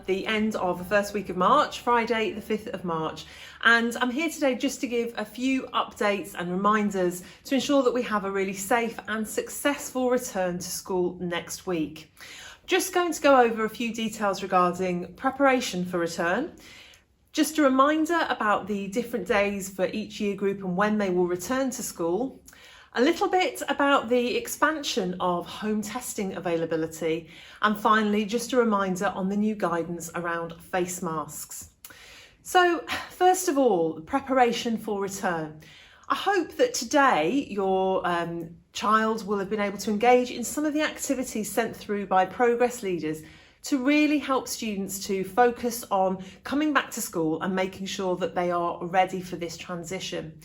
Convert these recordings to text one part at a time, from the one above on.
at the end of the first week of March, Friday the 5th of March, and I'm here today just to give a few updates and reminders to ensure that we have a really safe and successful return to school next week. Just going to go over a few details regarding preparation for return. Just a reminder about the different days for each year group and when they will return to school. A little bit about the expansion of home testing availability, and finally just a reminder on the new guidance around face masks. So first of all, preparation for return. I hope that today your child will have been able to engage in some of the activities sent through by progress leaders to really help students to focus on coming back to school and making sure that they are ready for this transition.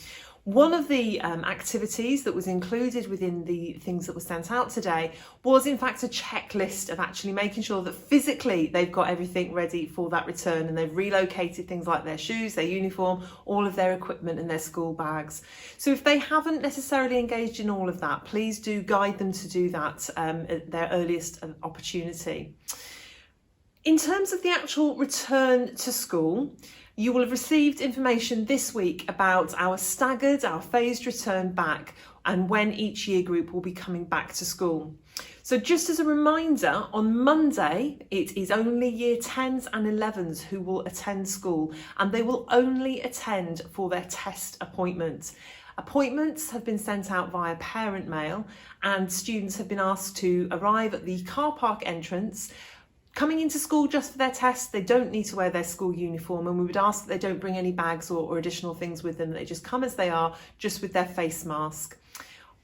One of the activities that was included within the things that were sent out today was in fact a checklist of actually making sure that physically they've got everything ready for that return, and they've relocated things like their shoes, their uniform, all of their equipment and their school bags. So if they haven't necessarily engaged in all of that, please do guide them to do that at their earliest opportunity. In terms of the actual return to school, you will have received information this week about our phased return back and when each year group will be coming back to school. So just as a reminder, on Monday, it is only year 10s and 11s who will attend school, and they will only attend for their test appointment. Appointments have been sent out via parent mail, and students have been asked to arrive at the car park entrance. Coming into school just for their tests, they don't need to wear their school uniform, and we would ask that they don't bring any bags or additional things with them. They just come as they are, just with their face mask.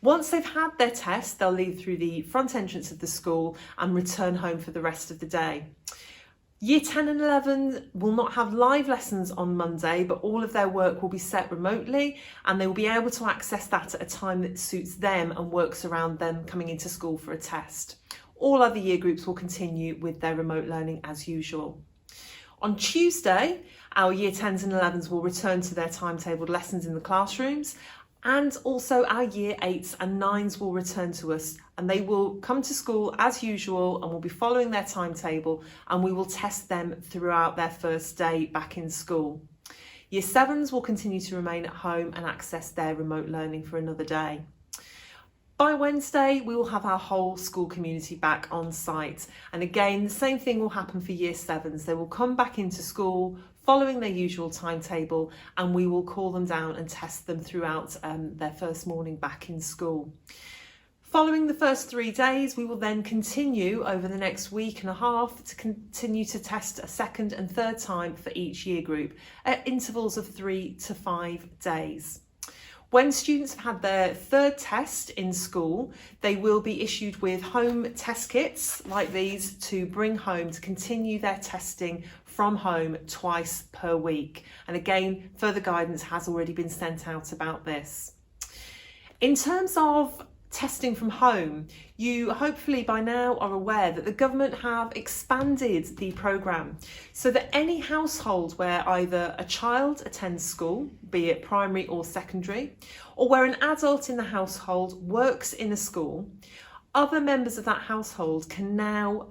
Once they've had their test, they'll leave through the front entrance of the school and return home for the rest of the day. Year 10 and 11 will not have live lessons on Monday, but all of their work will be set remotely, and they will be able to access that at a time that suits them and works around them coming into school for a test. All other year groups will continue with their remote learning as usual. On Tuesday, our year 10s and 11s will return to their timetabled lessons in the classrooms, and also our year 8s and 9s will return to us, and they will come to school as usual and will be following their timetable, and we will test them throughout their first day back in school. Year 7s will continue to remain at home and access their remote learning for another day. By Wednesday, we will have our whole school community back on site. And again, the same thing will happen for year 7s. They will come back into school following their usual timetable, and we will call them down and test them throughout their first morning back in school. Following the first 3 days, we will then continue over the next week and a half to continue to test a second and third time for each year group at intervals of 3 to 5 days. When students have had their third test in school, they will be issued with home test kits like these to bring home to continue their testing from home twice per week. And again, further guidance has already been sent out about this. In terms of testing from home, you hopefully by now are aware that the government have expanded the programme so that any household where either a child attends school, be it primary or secondary, or where an adult in the household works in a school, other members of that household can now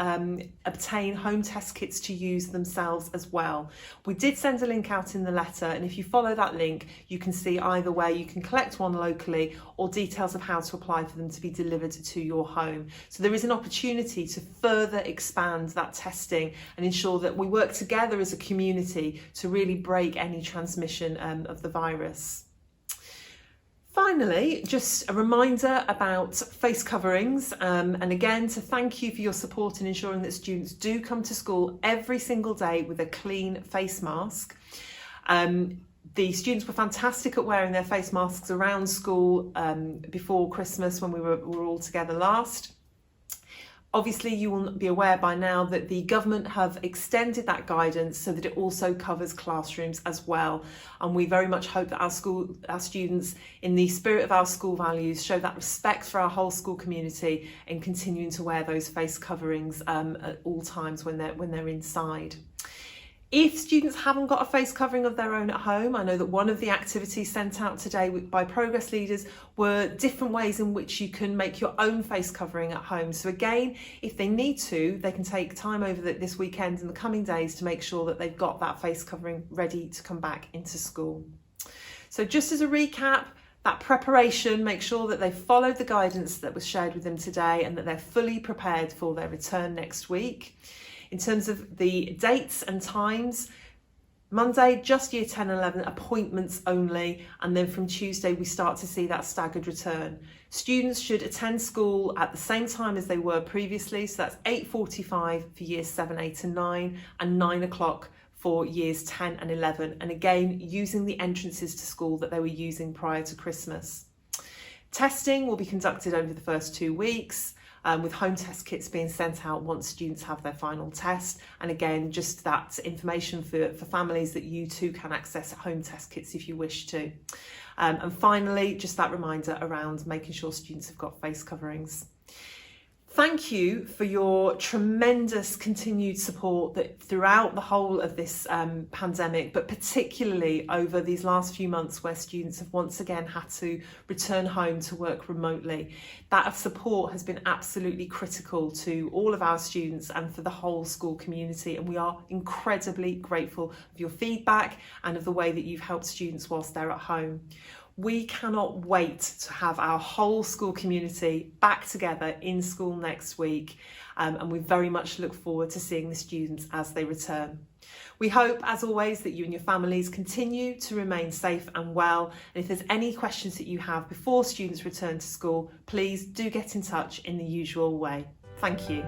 obtain home test kits to use themselves as well. We did send a link out in the letter, and if you follow that link, you can see either where you can collect one locally or details of how to apply for them to be delivered to your home. So there is an opportunity to further expand that testing and ensure that we work together as a community to really break any transmission of the virus. Finally, just a reminder about face coverings, and again to thank you for your support in ensuring that students do come to school every single day with a clean face mask. The students were fantastic at wearing their face masks around school before Christmas when we were all together last. Obviously, you will be aware by now that the government have extended that guidance so that it also covers classrooms as well. And we very much hope that our students, in the spirit of our school values, show that respect for our whole school community in continuing to wear those face coverings at all times when they're inside. If students haven't got a face covering of their own at home, I know that one of the activities sent out today by progress leaders were different ways in which you can make your own face covering at home. So again, if they need to, they can take time over this weekend and the coming days to make sure that they've got that face covering ready to come back into school. So just as a recap, that preparation, make sure that they've followed the guidance that was shared with them today and that they're fully prepared for their return next week. In terms of the dates and times, Monday, just year 10 and 11, appointments only, and then from Tuesday we start to see that staggered return. Students should attend school at the same time as they were previously, so that's 8:45 for years 7, 8 and 9, and 9 o'clock for years 10 and 11, and again using the entrances to school that they were using prior to Christmas. Testing will be conducted over the first 2 weeks, with home test kits being sent out once students have their final test. And again, just that information for families that you too can access home test kits if you wish to. And finally, just that reminder around making sure students have got face coverings. Thank you for your tremendous continued support throughout the whole of this pandemic, but particularly over these last few months where students have once again had to return home to work remotely. That support has been absolutely critical to all of our students and for the whole school community, and we are incredibly grateful of your feedback and of the way that you've helped students whilst they're at home. We cannot wait to have our whole school community back together in school next week, and we very much look forward to seeing the students as they return. We hope, as always, that you and your families continue to remain safe and well, and if there's any questions that you have before students return to school, please do get in touch in the usual way. Thank you.